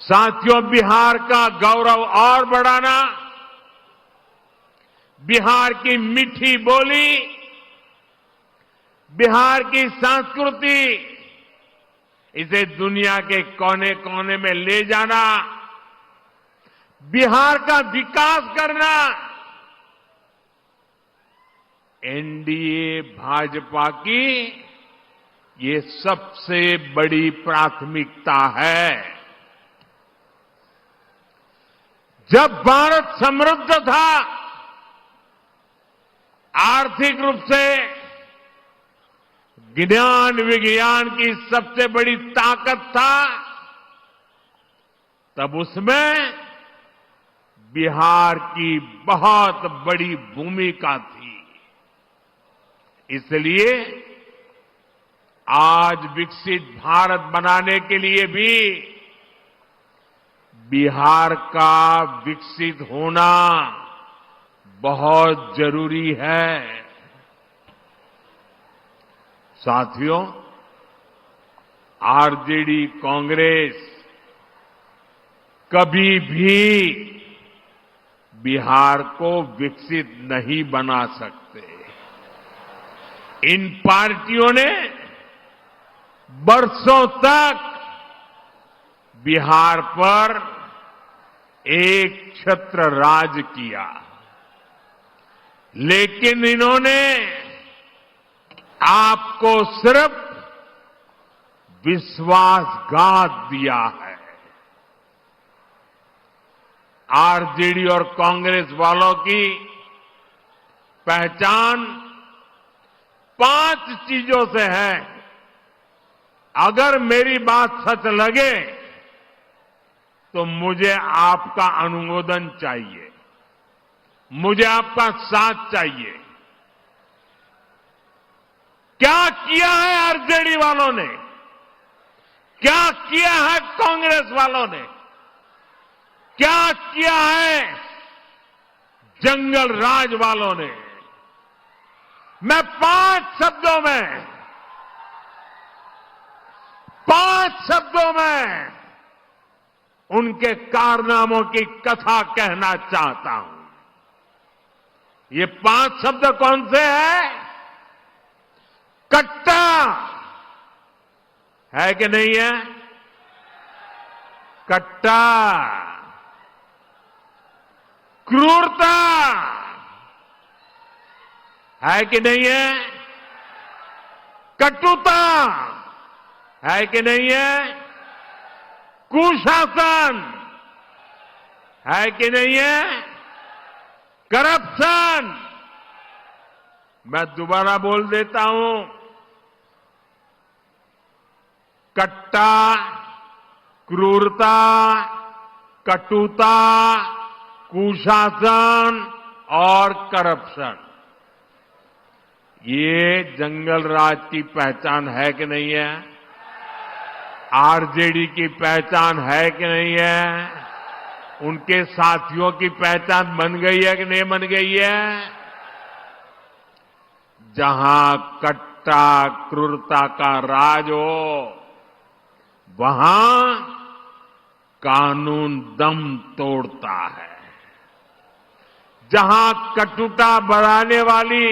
साथियों, बिहार का गौरव और बढ़ाना, बिहार की मीठी बोली, बिहार की संस्कृति, इसे दुनिया के कोने कोने में ले जाना, बिहार का विकास करना, एनडीए भाजपा की ये सबसे बड़ी प्राथमिकता है। जब भारत समृद्ध था, आर्थिक रूप से ज्ञान विज्ञान की सबसे बड़ी ताकत था, तब उसमें बिहार की बहुत बड़ी भूमिका थी। इसलिए आज विकसित भारत बनाने के लिए भी बिहार का विकसित होना बहुत जरूरी है। साथियों, आरजेडी कांग्रेस कभी भी बिहार को विकसित नहीं बना सकते। इन पार्टियों ने बरसों तक बिहार पर एक छत्र राज किया, लेकिन इन्होंने आपको सिर्फ विश्वासघात दिया है। आरजेडी और कांग्रेस वालों की पहचान 5 चीजों से है। अगर मेरी बात सच लगे तो मुझे आपका अनुमोदन चाहिए, मुझे आपका साथ चाहिए। क्या किया है आरजेडी वालों ने, क्या किया है कांग्रेस वालों ने, क्या किया है जंगल राज वालों ने? मैं 5 शब्दों में उनके कारनामों की कथा कहना चाहता हूं। ये 5 शब्द कौन से हैं? कट्टा है कि नहीं है? कट्टा, क्रूरता है कि नहीं है? कटुता है कि नहीं है? कुशासन है कि नहीं है? करप्शन, मैं दोबारा बोल देता हूं, कट्टा, क्रूरता, कटुता, कुशासन और करप्शन, ये जंगल राज की पहचान है कि नहीं है? आरजेडी की पहचान है कि नहीं है? उनके साथियों की पहचान बन गई है कि नहीं बन गई है? जहां कट्टा क्रूरता का राज हो, वहां कानून दम तोड़ता है। जहां कटुता बढ़ाने वाली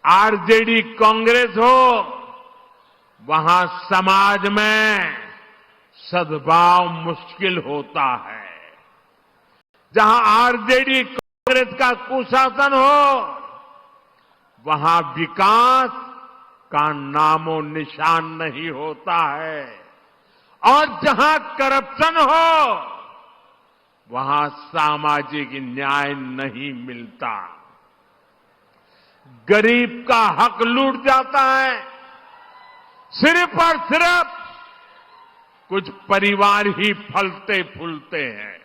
आरजेडी कांग्रेस हो, वहां समाज में सद्भाव मुश्किल होता है। जहां आरजेडी कांग्रेस का कुशासन हो, वहां विकास का नामो निशान नहीं होता है। और जहां करप्शन हो, वहां सामाजिक न्याय नहीं मिलता। गरीब का हक लूट जाता है। सिर्फ और सिर्फ कुछ परिवार ही फलते फूलते हैं।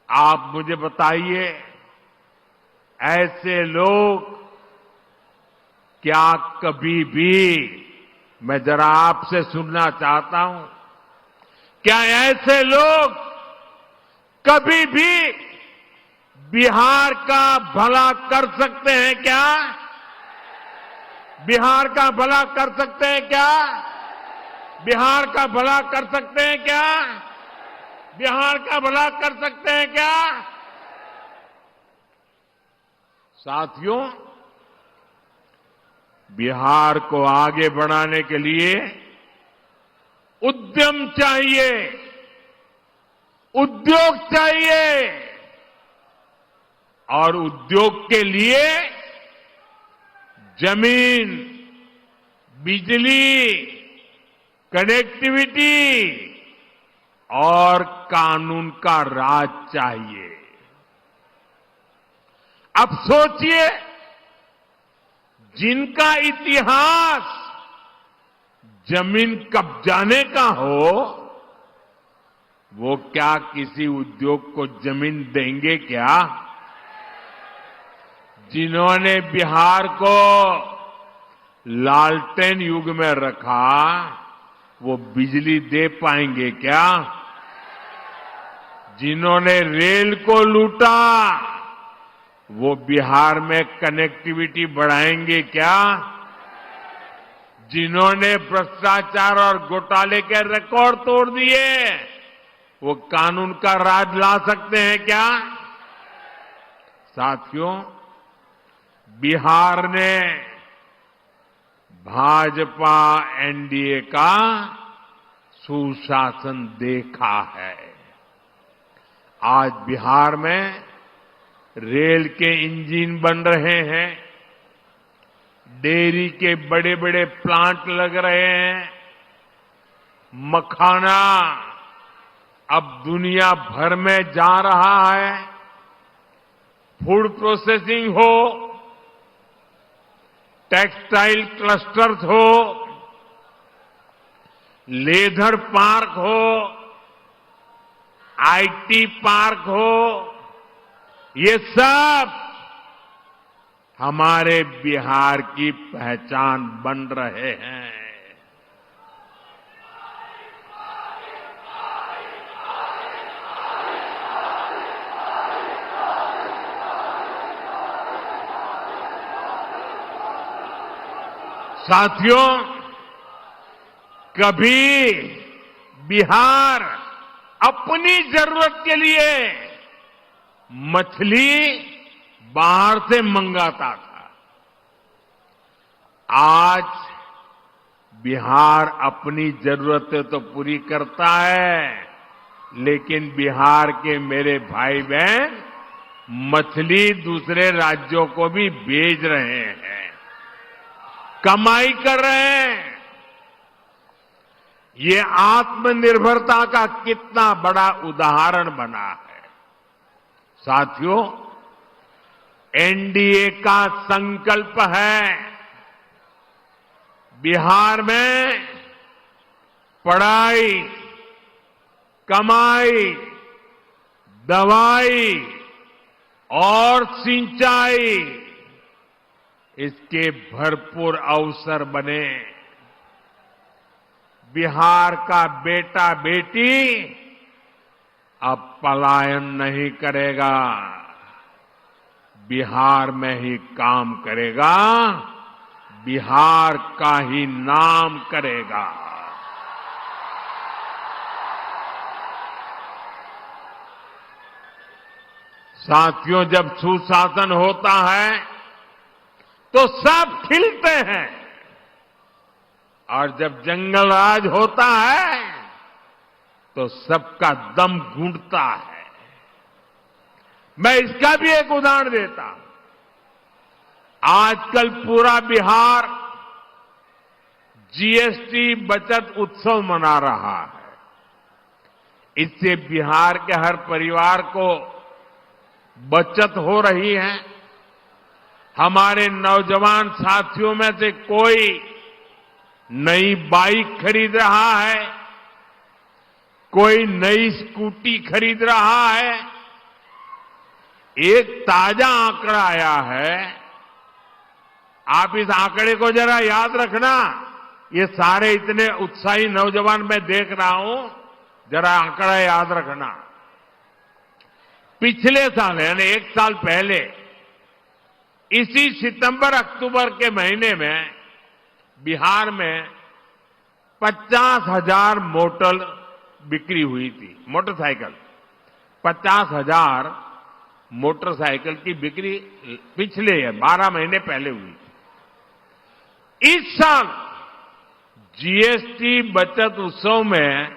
आप मुझे बताइए, ऐसे लोग क्या कभी भी, मैं जरा आपसे सुनना चाहता हूं, क्या ऐसे लोग कभी भी बिहार का भला कर सकते हैं क्या? बिहार का भला कर सकते हैं क्या? बिहार का भला कर सकते हैं क्या? बिहार का भला कर सकते हैं क्या? साथियों, बिहार को आगे बढ़ाने के लिए उद्यम चाहिए, उद्योग चाहिए और उद्योग के लिए जमीन, बिजली, कनेक्टिविटी और कानून का राज चाहिए। अब सोचिए, जिनका इतिहास जमीन कब्जाने का हो, वो क्या किसी उद्योग को जमीन देंगे क्या? जिन्होंने बिहार को लालटेन युग में रखा, वो बिजली दे पाएंगे क्या? जिन्होंने रेल को लूटा, वो बिहार में कनेक्टिविटी बढ़ाएंगे क्या? जिन्होंने भ्रष्टाचार और घोटाले के रिकॉर्ड तोड़ दिए, वो कानून का राज ला सकते हैं क्या? साथियों, बिहार ने भाजपा एनडीए का सुशासन देखा है। आज बिहार में रेल के इंजन बन रहे हैं, डेयरी के बड़े बड़े प्लांट लग रहे हैं, मखाना अब दुनिया भर में जा रहा है, फूड प्रोसेसिंग हो, टेक्सटाइल क्लस्टर्स हो, लेदर पार्क हो, आईटी पार्क हो, ये सब हमारे बिहार की पहचान बन रहे हैं। साथियों, कभी बिहार अपनी जरूरत के लिए मछली बाहर से मंगाता था। आज बिहार अपनी जरूरतें तो पूरी करता है, लेकिन बिहार के मेरे भाई बहन मछली दूसरे राज्यों को भी भेज रहे हैं, कमाई कर रहे हैं। ये आत्मनिर्भरता का कितना बड़ा उदाहरण बना है। साथियों, एनडीए का संकल्प है बिहार में पढ़ाई, कमाई, दवाई और सिंचाई, इसके भरपूर अवसर बने। बिहार का बेटा बेटी अब पलायन नहीं करेगा, बिहार में ही काम करेगा, बिहार का ही नाम करेगा। साथियों, जब सुशासन होता है तो सब खिलते हैं, और जब जंगल राज होता है तो सबका दम घूंटता है। मैं इसका भी एक उदाहरण देता हूं। आजकल पूरा बिहार जीएसटी बचत उत्सव मना रहा है। इससे बिहार के हर परिवार को बचत हो रही है। हमारे नौजवान साथियों में से कोई नई बाइक खरीद रहा है, कोई नई स्कूटी खरीद रहा है। एक ताजा आंकड़ा आया है, आप इस आंकड़े को जरा याद रखना। ये सारे इतने उत्साही नौजवान मैं देख रहा हूं, जरा आंकड़ा याद रखना। पिछले साल यानी एक साल पहले इसी सितंबर अक्टूबर के महीने में बिहार में 50,000 मोटर बिक्री हुई थी, मोटरसाइकिल 50,000 मोटरसाइकिल की बिक्री पिछले 12 महीने पहले हुई थी। इस साल जीएसटी बचत उत्सव में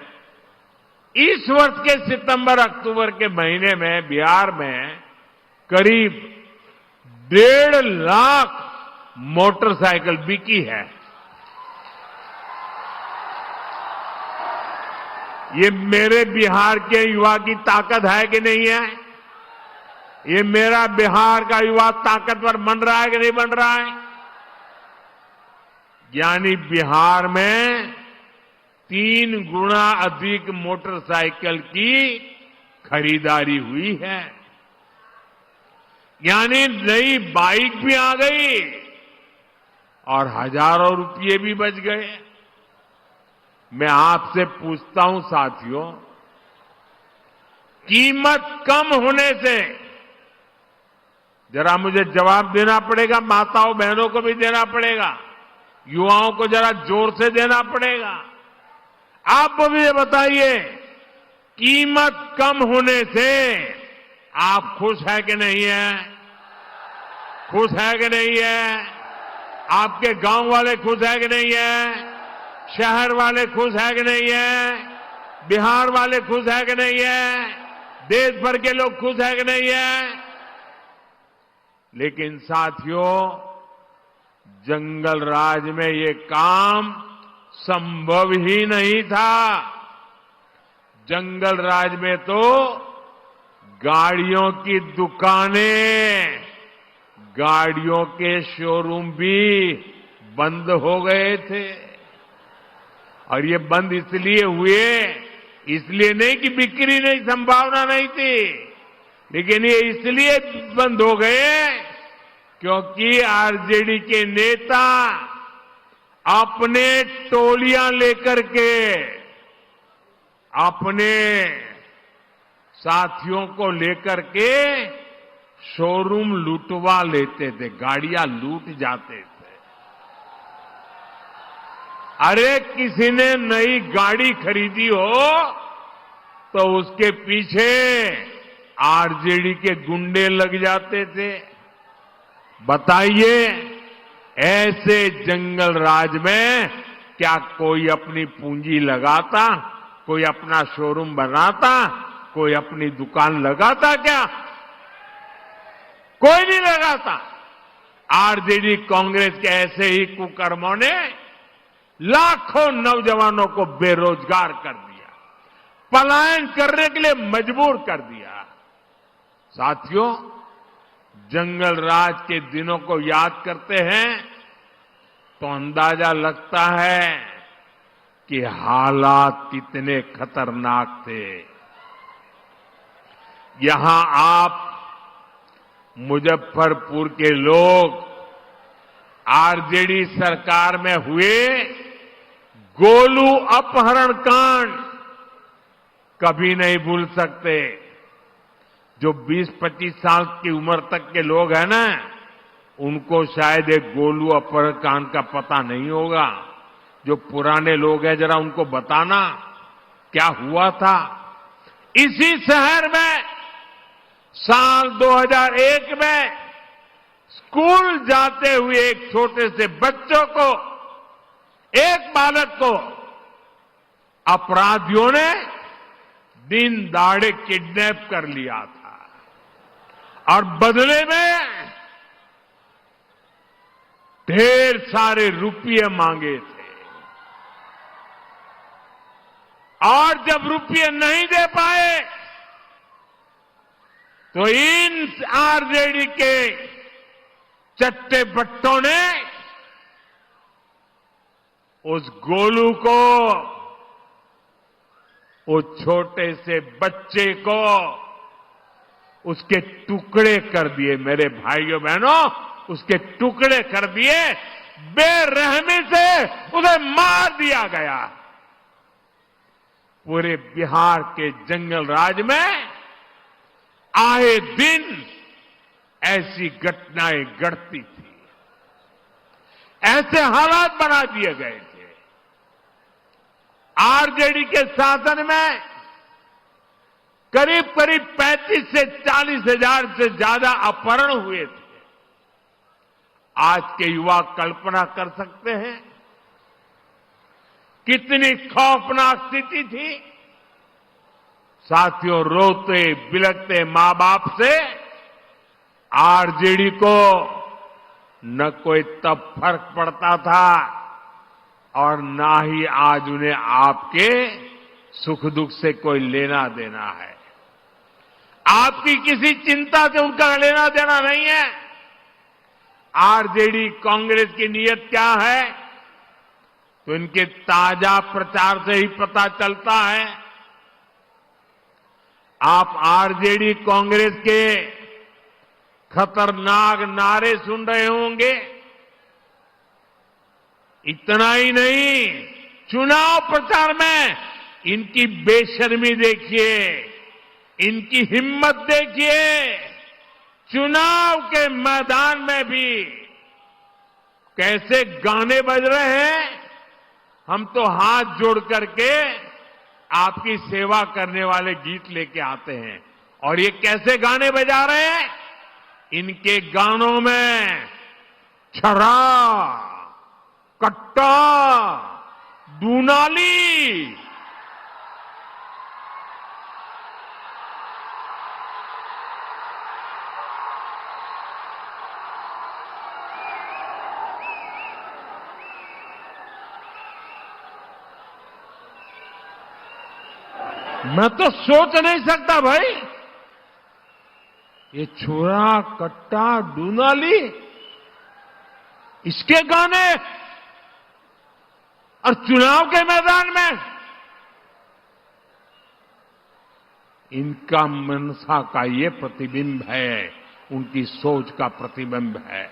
इस वर्ष के सितंबर अक्टूबर के महीने में बिहार में करीब 1.5 लाख मोटरसाइकिल बिकी है। ये मेरे बिहार के युवा की ताकत है कि नहीं है? ये मेरा बिहार का युवा ताकतवर बन रहा है कि नहीं बन रहा है? यानी बिहार में 3 गुना अधिक मोटरसाइकिल की खरीदारी हुई है। यानी नई बाइक भी आ गई और हजारों रुपये भी बच गए। मैं आपसे पूछता हूं साथियों, कीमत कम होने से, जरा मुझे जवाब देना पड़ेगा, माताओं बहनों को भी देना पड़ेगा, युवाओं को जरा जोर से देना पड़ेगा। आप मुझे बताइए, कीमत कम होने से आप खुश है कि नहीं है? खुश है कि नहीं है? आपके गांव वाले खुश है कि नहीं है? शहर वाले खुश है कि नहीं है? बिहार वाले खुश है कि नहीं है? देश भर के लोग खुश है कि नहीं है? लेकिन साथियों, जंगल राज में ये काम संभव ही नहीं था। जंगल राज में तो गाड़ियों की दुकानें, गाड़ियों के शोरूम भी बंद हो गए थे। और ये बंद इसलिए हुए, इसलिए नहीं कि बिक्री नहीं, संभावना नहीं थी, लेकिन ये इसलिए बंद हो गए क्योंकि आरजेडी के नेता अपने टोलियां लेकर के अपने साथियों को लेकर के शोरूम लूटवा लेते थे, गाड़ियां लूट जाते थे। अरे किसी ने नई गाड़ी खरीदी हो तो उसके पीछे आरजेडी के गुंडे लग जाते थे। बताइए, ऐसे जंगल राज में क्या कोई अपनी पूंजी लगाता, कोई अपना शोरूम बनाता, कोई अपनी दुकान लगाता क्या? कोई नहीं लगाता। आरजेडी कांग्रेस के ऐसे ही कुकर्मों ने लाखों नौजवानों को बेरोजगार कर दिया, पलायन करने के लिए मजबूर कर दिया। साथियों, जंगल राज के दिनों को याद करते हैं तो अंदाजा लगता है कि हालात कितने खतरनाक थे। यहां आप मुजफ्फरपुर के लोग आरजेडी सरकार में हुए गोलू अपहरण कांड कभी नहीं भूल सकते। जो 20-25 साल की उम्र तक के लोग हैं ना, उनको शायद एक गोलू अपहरण कांड का पता नहीं होगा। जो पुराने लोग हैं, जरा उनको बताना क्या हुआ था। इसी शहर में साल 2001 में स्कूल जाते हुए एक छोटे से बच्चों को, एक बालक को अपराधियों ने दिन दहाड़े किडनैप कर लिया था और बदले में ढेर सारे रुपये मांगे थे। और जब रुपये नहीं दे पाए तो इन आरजेडी के चट्टे बट्टों ने उस गोलू को, उस छोटे से बच्चे को उसके टुकड़े कर दिए। मेरे भाइयों बहनों, उसके टुकड़े कर दिए, बेरहमी से उसे मार दिया गया। पूरे बिहार के जंगल राज में आए दिन ऐसी घटनाएं घटती थी, ऐसे हालात बना दिए गए थे। आरजेडी के शासन में करीब करीब 35 से 40 हजार से ज्यादा अपहरण हुए थे। आज के युवा कल्पना कर सकते हैं कितनी खौफनाक स्थिति थी। साथियों, रोते बिलखते मां बाप से आरजेडी को न कोई तब फर्क पड़ता था और ना ही आज उन्हें आपके सुख दुख से कोई लेना देना है। आपकी किसी चिंता से उनका लेना देना नहीं है। आरजेडी कांग्रेस की नीयत क्या है तो इनके ताजा प्रचार से ही पता चलता है। आप आरजेडी कांग्रेस के खतरनाक नारे सुन रहे होंगे। इतना ही नहीं, चुनाव प्रचार में इनकी बेशर्मी देखिए, इनकी हिम्मत देखिए। चुनाव के मैदान में भी कैसे गाने बज रहे हैं। हम तो हाथ जोड़ करके आपकी सेवा करने वाले गीत लेके आते हैं और ये कैसे गाने बजा रहे हैं। इनके गानों में छरा, कट्टा, दूनाली, मैं तो सोच नहीं सकता भाई। ये छुरा, कट्टा, डूनाली, इसके गाने और चुनाव के मैदान में। इनका मनसा का ये प्रतिबिंब है, उनकी सोच का प्रतिबिंब है।